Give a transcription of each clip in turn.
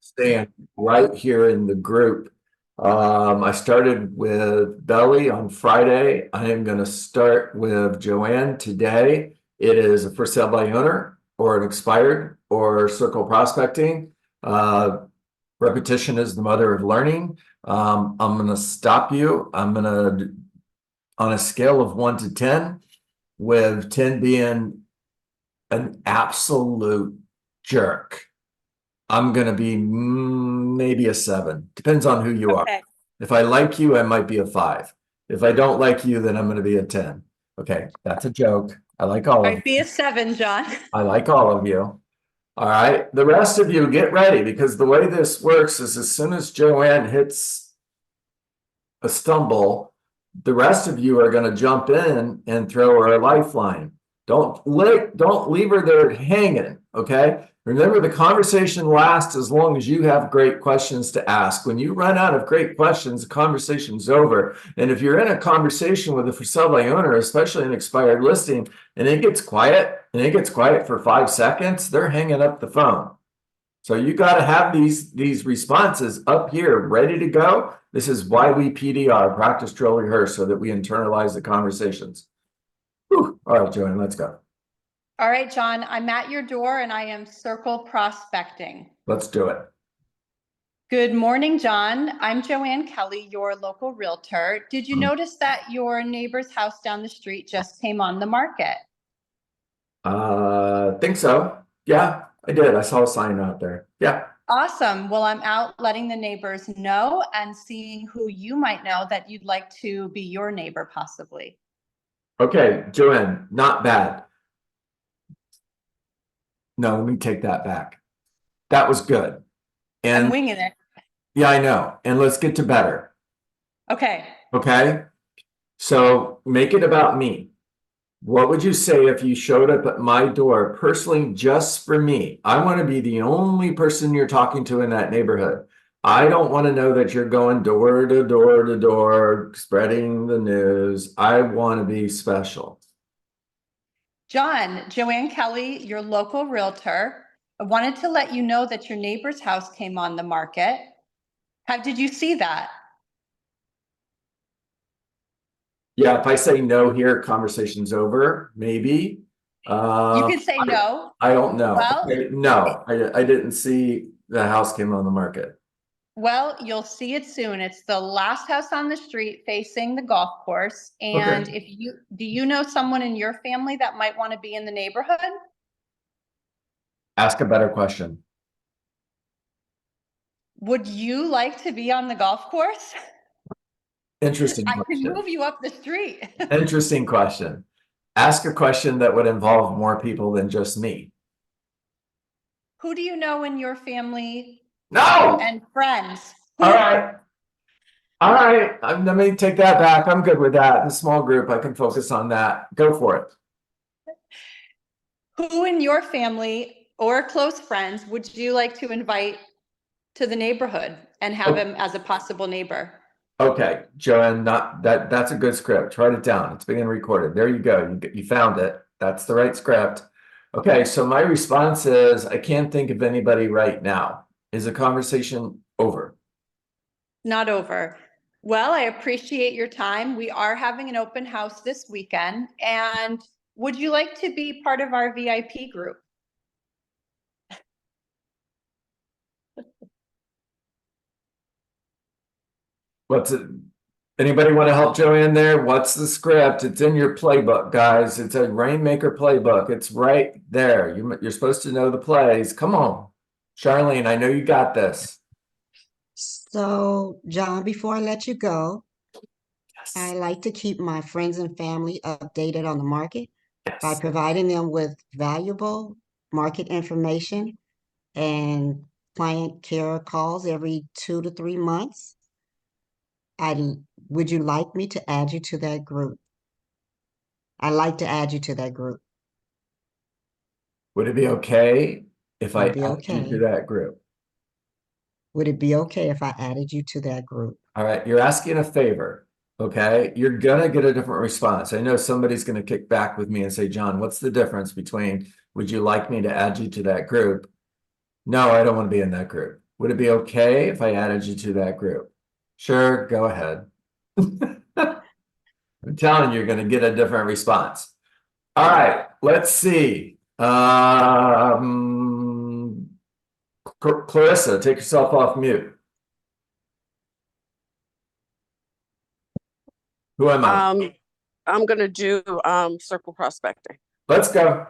Staying right here in the group. I started with Belly on Friday. I am going to start with Joanne today. It is a for sale by owner or an expired or circle prospecting. Repetition is the mother of learning. I'm going to stop you. I'm going to, on a scale of 1 to 10, with 10 being an absolute jerk, I'm going to be maybe a 7. Depends on who you are. Okay. If I like you, I might be a 5. If I don't like you, then I'm going to be a 10. Okay, that's a joke. I like all of you. Be a 7, John. I like all of you. All right, the rest of you get ready, because the way this works is as soon as Joanne hits a stumble, the rest of you are going to jump in and throw her a lifeline. Don't leave her there hanging, okay? Remember, the conversation lasts as long as you have great questions to ask. When you run out of great questions, the conversation's over. And if you're in a conversation with a for sale by owner, especially an expired listing, and it gets quiet for 5 seconds, they're hanging up the phone. So you got to have these responses up here ready to go. This is why we PDR, practice, drill, rehearse, so that we internalize the conversations. Whew. All right, Joanne, let's go. All right, John, I'm at your door and I am circle prospecting. Let's do it. Good morning, John. I'm Joanne Kelly, your local realtor. Did you notice that your neighbor's house down the street just came on the market? Think so. Yeah, I did. I saw a sign out there. Yeah. Awesome. Well, I'm out letting the neighbors know and seeing who you might know that you'd like to be your neighbor possibly. Okay, Joanne, not bad. No, let me take that back. That was good. And I'm winging it. Yeah, I know. And let's get to better. Okay. Okay. So make it about me. What would you say if you showed up at my door personally just for me? I want to be the only person you're talking to in that neighborhood. I don't want to know that you're going door to door to door, spreading the news. I want to be special. John, Joanne Kelly, your local realtor. I wanted to let you know that your neighbor's house came on the market. How did you see that? Yeah, if I say no here, conversation's over, maybe. You could say no. I don't know. Well, Okay, no, I didn't see the house came on the market. Well, you'll see it soon. It's the last house on the street facing the golf course. And Okay. do you know someone in your family that might want to be in the neighborhood? Ask a better question. Would you like to be on the golf course? Interesting I can question. move you up the street. Interesting question. Ask a question that would involve more people than just me. Who do you know in your family? No! And friends? All right. All right. Let me take that back. I'm good with that. In a small group, I can focus on that. Go for it. Who in your family or close friends would you like to invite to the neighborhood and have him as a possible neighbor? Okay, Joanne, that's a good script. Write it down. It's being recorded. There you go. You found it. That's the right script. Okay, so my response is I can't think of anybody right now. Is the conversation over? Not over. Well, I appreciate your time. We are having an open house this weekend. And would you like to be part of our VIP group? What's it? Anybody want to help Joanne there? What's the script? It's in your playbook, guys. It's a Rainmaker playbook. It's right there. You're supposed to know the plays. Come on, Charlene, I know you got this. So, John, before I let you go, Yes. I like to keep my friends and family updated on the market by Yes. providing them with valuable market information and client care calls every 2 to 3 months. Would you like me to add you to that group? I'd like to add you to that group. Would it be okay if I Would it be added you to okay? that group? Would it be okay if I added you to that group? All right, you're asking a favor, okay? You're gonna get a different response. I know somebody's gonna kick back with me and say, John, what's the difference between would you like me to add you to that group? No, I don't want to be in that group. Would it be okay if I added you to that group? Sure, go ahead. I'm telling you, you're going to get a different response. All right, let's see. Clarissa, take yourself off mute. Who am I? I'm gonna do circle prospecting. Let's go.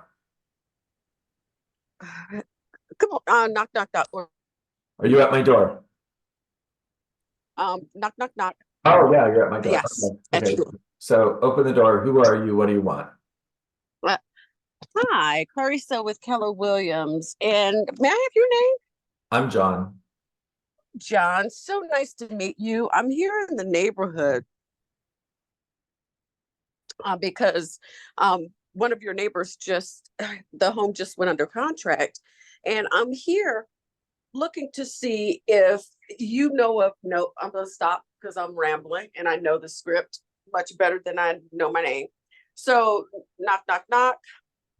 Come on, knock, knock, knock. Or, Are you at my door? knock, knock, knock. Oh, yeah, you're at my door. Yes. Okay. So open the door. Who are you? What do you want? Hi, Clarissa with Keller Williams. And may I have your name? I'm John. John. So nice to meet you. I'm here in the neighborhood because one of your neighbors the home just went under contract. And I'm here looking to see if you know of, no, I'm going to stop because I'm rambling and I know the script much better than I know my name. So knock, knock, knock.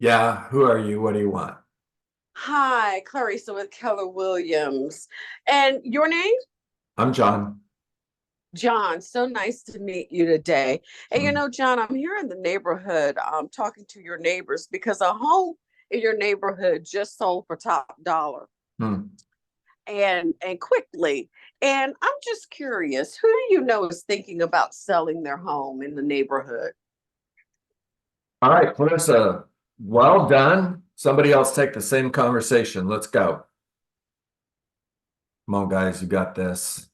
Yeah, who are you? What do you want? Hi, Clarissa with Keller Williams. And your name? I'm John. John, so nice to meet you today. And you Hmm. know, John, I'm here in the neighborhood talking to your neighbors because a home in your neighborhood just sold for top dollar. Hmm. And quickly. And I'm just curious, who do you know is thinking about selling their home in the neighborhood? All right, Clarissa, well done. Somebody else take the same conversation. Let's go. Come on, guys, you got this.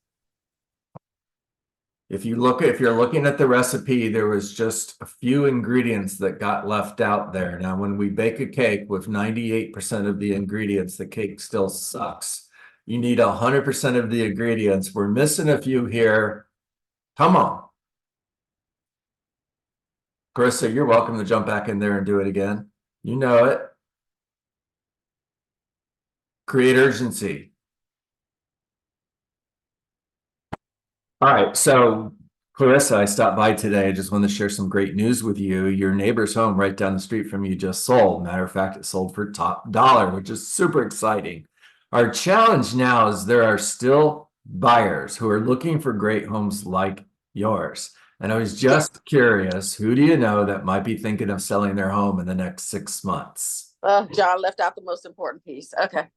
If you're looking at the recipe, there was just a few ingredients that got left out there. Now, when we bake a cake with 98% of the ingredients, the cake still sucks. You need 100% of the ingredients. We're missing a few here. Come on. Carissa, you're welcome to jump back in there and do it again. You know it. Create urgency. All right, so Clarissa, I stopped by today. I just want to share some great news with you. Your neighbor's home right down the street from you just sold. Matter of fact, it sold for top dollar, which is super exciting. Our challenge now is there are still buyers who are looking for great homes like yours. And I was just curious, who do you know that might be thinking of selling their home in the next 6 months? John left out the most important piece. Okay.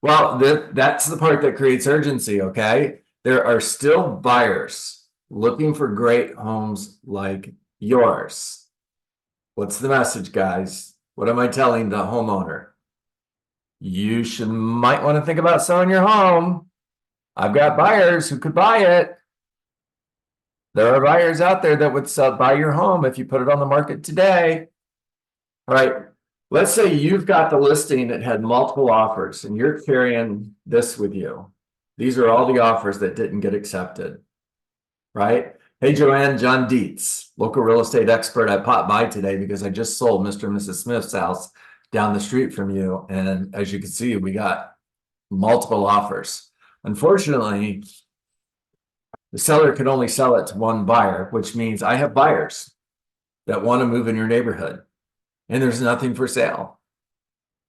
Well, that's the part that creates urgency, okay? There are still buyers looking for great homes like yours. What's the message, guys? What am I telling the homeowner? You might want to think about selling your home. I've got buyers who could buy it. There are buyers out there that would buy your home if you put it on the market today. All right. Let's say you've got the listing that had multiple offers and you're carrying this with you. These are all the offers that didn't get accepted, right? Hey, Joanne, John Dietz, local real estate expert. I popped by today because I just sold Mr. and Mrs. Smith's house down the street from you. And as you can see, we got multiple offers. Unfortunately, the seller could only sell it to one buyer, which means I have buyers that want to move in your neighborhood and there's nothing for sale.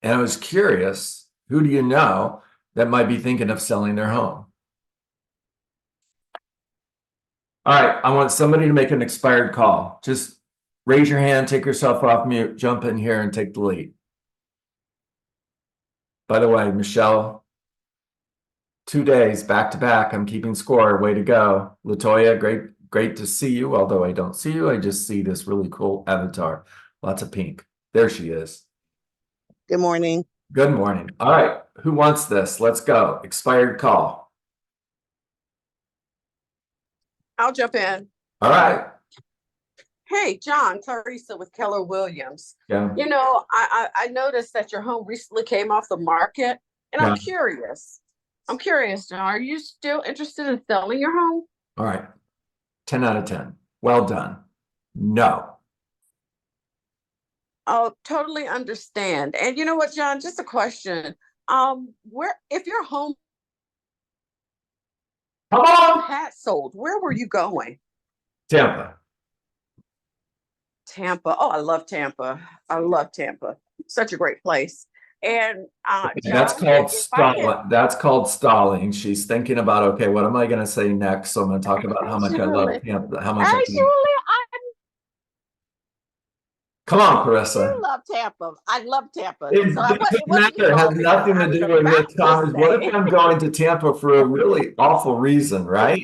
And I was curious, who do you know that might be thinking of selling their home? All right, I want somebody to make an expired call. Just raise your hand, take yourself off mute, jump in here and take the lead. By the way, Michelle, 2 days back to back, I'm keeping score. Way to go. Latoya, great to see you. Although I don't see you, I just see this really cool avatar. Lots of pink. There she is. Good morning. Good morning. All right, who wants this? Let's go. Expired call. I'll jump in. All right. Hey, John, Clarissa with Keller Williams. Yeah. You know, I noticed that your home recently came off the market, and I'm curious. John, are you still interested in selling your home? All right. 10 out of 10. Well done. No. Oh, totally understand. And you know what, John, just a question. If your home Come on. had sold, where were you going? Tampa. Tampa. Oh, I love Tampa. I love Tampa. Such a great place. And That's John, called if I can, stalling. That's called stalling. She's thinking about, okay, what am I going to say next? So I'm going to talk about how much I love actually, Tampa, how much I actually, love. I Come on, do Carissa. love Tampa. I love Tampa. It So it doesn't wasn't matter. It has stalling what nothing I to was do with about this to comment. What if say. I'm going to Tampa for a really awful reason, right?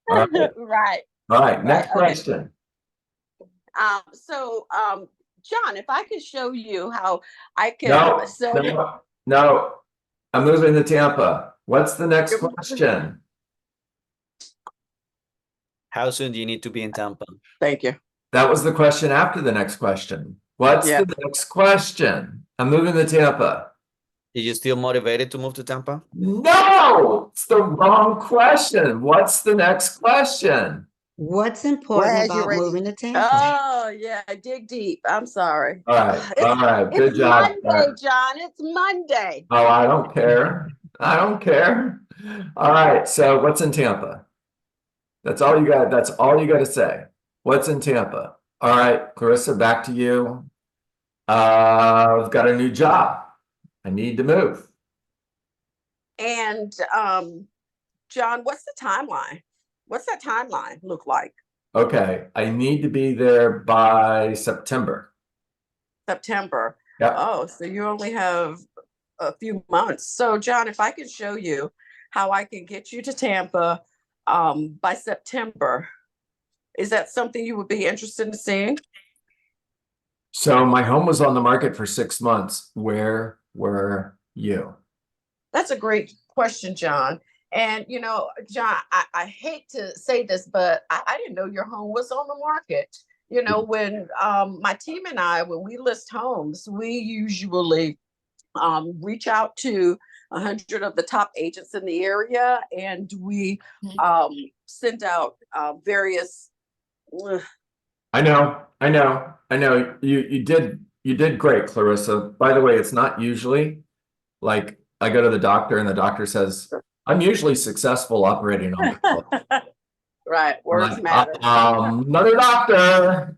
All right. Right, All right. right. Next Okay. question. John, if I could show you how I can No, sell you. no, no. I'm moving to Tampa. What's the next question? How soon do you need to be in Tampa? Thank you. That was the question after the next question. What's Yeah. the next question? I'm moving to Tampa. Are you still motivated to move to Tampa? No, it's the wrong question. What's the next question? What's What important has you about ready? moving to Tampa? Oh, yeah, dig deep. I'm sorry. All right, It's, all right, it's good job. Monday, John. It's Monday. Oh, I don't care. I don't care. All right, so what's in Tampa? That's all you got. That's all you got to say. What's in Tampa? All right, Clarissa, back to you. I've got a new job. I need to move. And John, what's the timeline? What's that timeline look like? Okay, I need to be there by September. September. Yeah. Oh, so you only have a few months. So John, if I could show you how I can get you to Tampa by September, is that something you would be interested in seeing? So my home was on the market for 6 months. Where were you? That's a great question, John. And you know, John, I hate to say this, but I didn't know your home was on the market. You know, when my team and I, when we list homes, we usually reach out to 100 of the top agents in the area, and we send out various. I know. You did great, Clarissa. By the way, it's not usually like I go to the doctor and the doctor says, I'm usually successful operating on people. Right, I'm words like, matter. another doctor.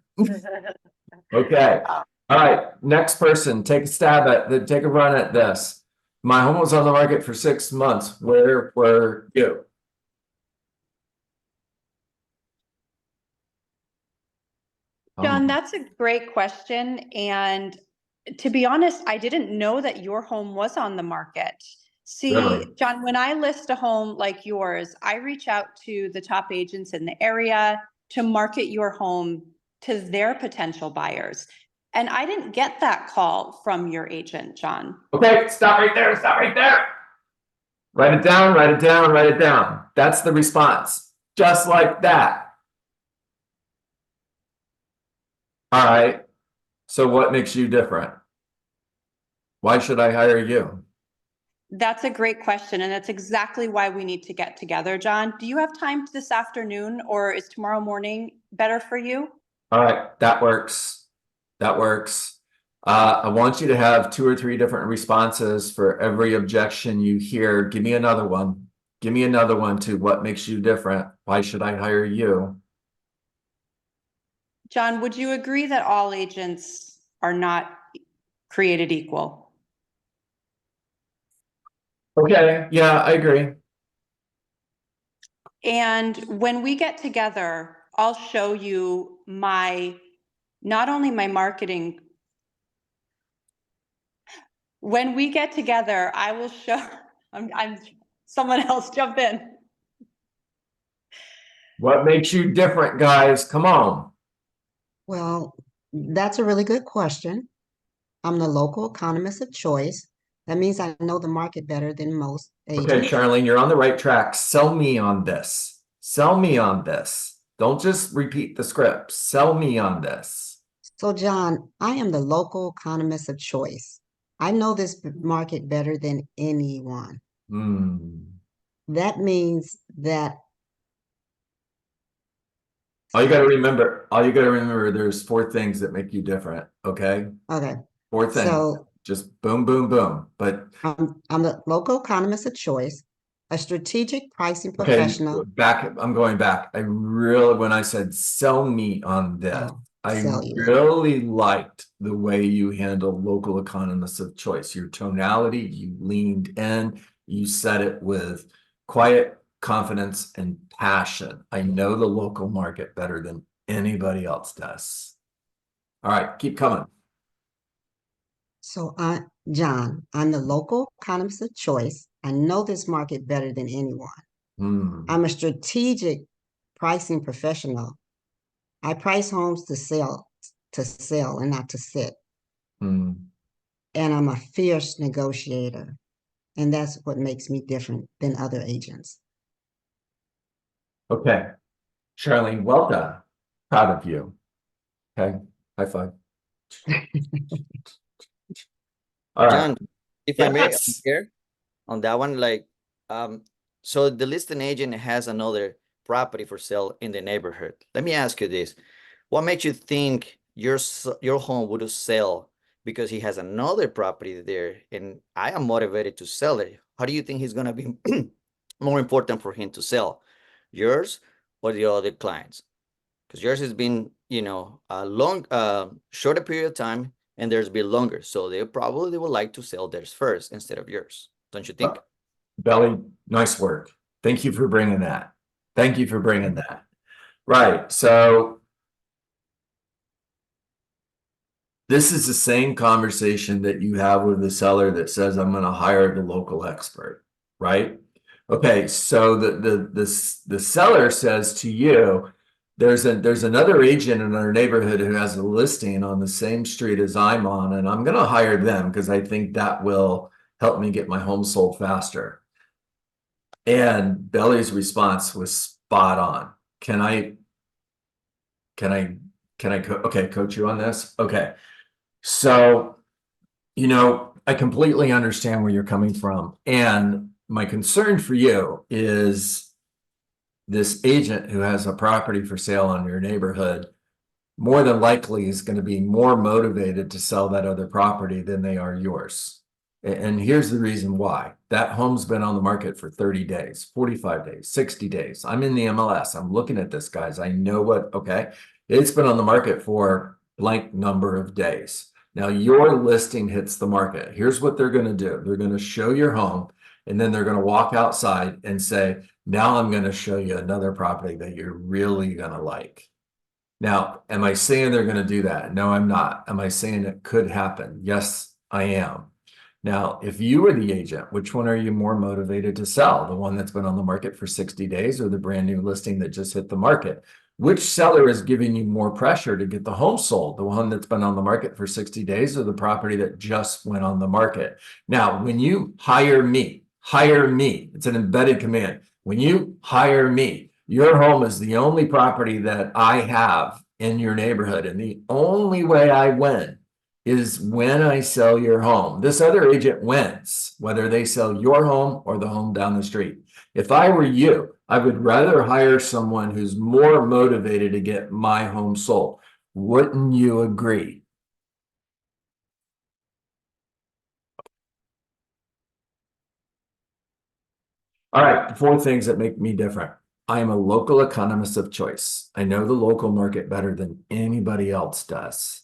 Okay. All right. Next person, take a stab at take a run at this. My home was on the market for 6 months. Where were you? John, that's a great question. And to be honest, I didn't know that your home was on the market. See, Really? John, when I list a home like yours, I reach out to the top agents in the area to market your home to their potential buyers. And I didn't get that call from your agent, John. Okay, stop right there. Stop right there. Write it down, write it down, write it down. That's the response. Just like that. All right. So what makes you different? Why should I hire you? That's a great question. And that's exactly why we need to get together, John. Do you have time this afternoon, or is tomorrow morning better for you? All right, that works. That works. I want you to have 2 or 3 different responses for every objection you hear. Give me another one. Give me another one to what makes you different. Why should I hire you? John, would you agree that all agents are not created equal? Okay, yeah, I agree. And when we get together, I'll show you not only my marketing. When we get together, I will show, someone else jump in. What makes you different, guys? Come on. Well, that's a really good question. I'm the local economist of choice. That means I know the market better than most Okay, agents. Charlene, you're on the right track. Sell me on this. Sell me on this. Don't just repeat the script. Sell me on this. So, John, I am the local economist of choice. I know this market better than anyone. That means that All you got to remember, there's 4 things that make you different. Okay. okay. 4 things. So Just boom, boom, boom. But I'm the local economist of choice, a strategic pricing okay, professional. I'm going back. I really, when I said sell me on this, I sell you. really liked the way you handle local economists of choice. Your tonality, you leaned in, you said it with quiet confidence and passion. I know the local market better than anybody else does. All right, keep coming. So, John, I'm the local economist of choice. I know this market better than anyone. I'm a strategic pricing professional. I price homes to sell and not to sit. And I'm a fierce negotiator. And that's what makes me different than other agents. Okay. Charlene, well done. Proud of you. Okay. High five. All right. John, if I may Yes. here on that one, like, so the listing agent has another property for sale in the neighborhood. Let me ask you this. What makes you think your home would sell because he has another property there and I am motivated to sell it? How do you think he's going to be more important for him to sell, yours or the other clients? Because yours has been, you know, a shorter period of time, and theirs been longer. So they probably would like to sell theirs first instead of yours. Don't you think? Belly, nice work. Thank you for bringing that. Thank you for bringing that. Right. So this is the same conversation that you have with the seller that says, I'm going to hire the local expert, right? Okay, so the seller says to you, there's another agent in our neighborhood who has a listing on the same street as I'm on, and I'm going to hire them because I think that will help me get my home sold faster. And Belly's response was spot on. Can I coach you on this? Okay. So, you know, I completely understand where you're coming from. And my concern for you is this agent who has a property for sale in your neighborhood more than likely is going to be more motivated to sell that other property than they are yours. And here's the reason why. That home's been on the market for 30 days, 45 days, 60 days. I'm in the MLS. I'm looking at this, guys. I know okay. It's been on the market for blank number of days. Now your listing hits the market. Here's what they're going to do. They're going to show your home, and then they're going to walk outside and say, now I'm going to show you another property that you're really going to like. Now, am I saying they're going to do that? No, I'm not. Am I saying it could happen? Yes, I am. Now, if you were the agent, which one are you more motivated to sell? The one that's been on the market for 60 days or the brand new listing that just hit the market? Which seller is giving you more pressure to get the home sold? The one that's been on the market for 60 days or the property that just went on the market? Now, when you hire me, it's an embedded command. When you hire me, your home is the only property that I have in your neighborhood. And the only way I win is when I sell your home. This other agent wins, whether they sell your home or the home down the street. If I were you, I would rather hire someone who's more motivated to get my home sold. Wouldn't you agree? All right, the 4 things that make me different. I am a local economist of choice. I know the local market better than anybody else does.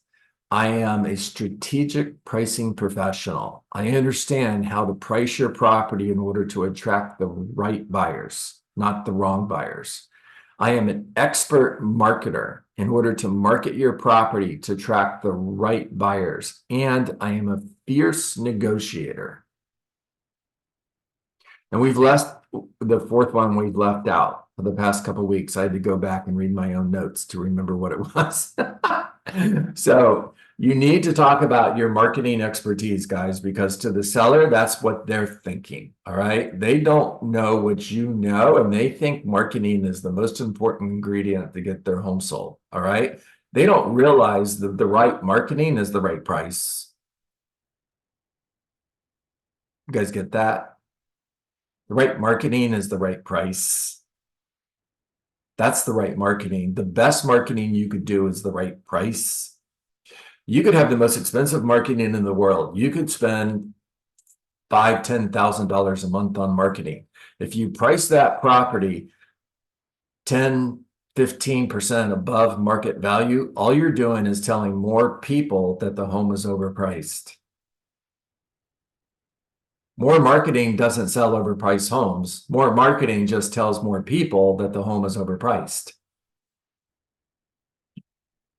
I am a strategic pricing professional. I understand how to price your property in order to attract the right buyers, not the wrong buyers. I am an expert marketer in order to market your property to attract the right buyers. And I am a fierce negotiator. And we've left the 4th one we've left out for the past couple of weeks. I had to go back and read my own notes to remember what it was. So you need to talk about your marketing expertise, guys, because to the seller, that's what they're thinking. All right. They don't know what you know, and they think marketing is the most important ingredient to get their home sold. All right. They don't realize that the right marketing is the right price. You guys get that? The right marketing is the right price. That's the right marketing. The best marketing you could do is the right price. You could have the most expensive marketing in the world. You could spend $5,000, $10,000 a month on marketing. If you price that property 10, 15% above market value, all you're doing is telling more people that the home is overpriced. More marketing doesn't sell overpriced homes. More marketing just tells more people that the home is overpriced. You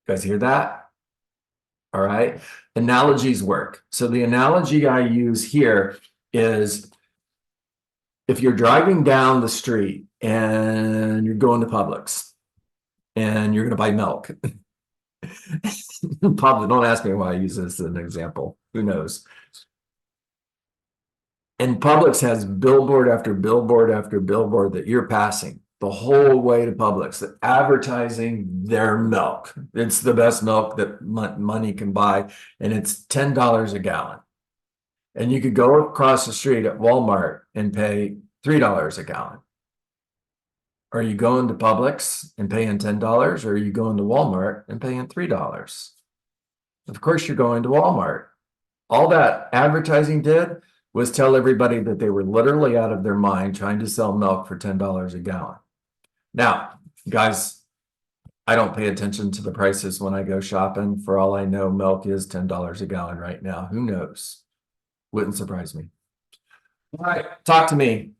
guys hear that? All right. Analogies work. So the analogy I use here is if you're driving down the street and you're going to Publix and you're going to buy milk. Probably don't ask me why I use this as an example. Who knows? And Publix has billboard after billboard after billboard that you're passing the whole way to Publix, that advertising their milk. It's the best milk that money can buy, and it's $10 a gallon. And you could go across the street at Walmart and pay $3 a gallon. Are you going to Publix and paying $10, or are you going to Walmart and paying $3? Of course, you're going to Walmart. All that advertising did was tell everybody that they were literally out of their mind trying to sell milk for $10 a gallon. Now, guys, I don't pay attention to the prices when I go shopping. For all I know, milk is $10 a gallon right now. Who knows? Wouldn't surprise me. All right, talk to me.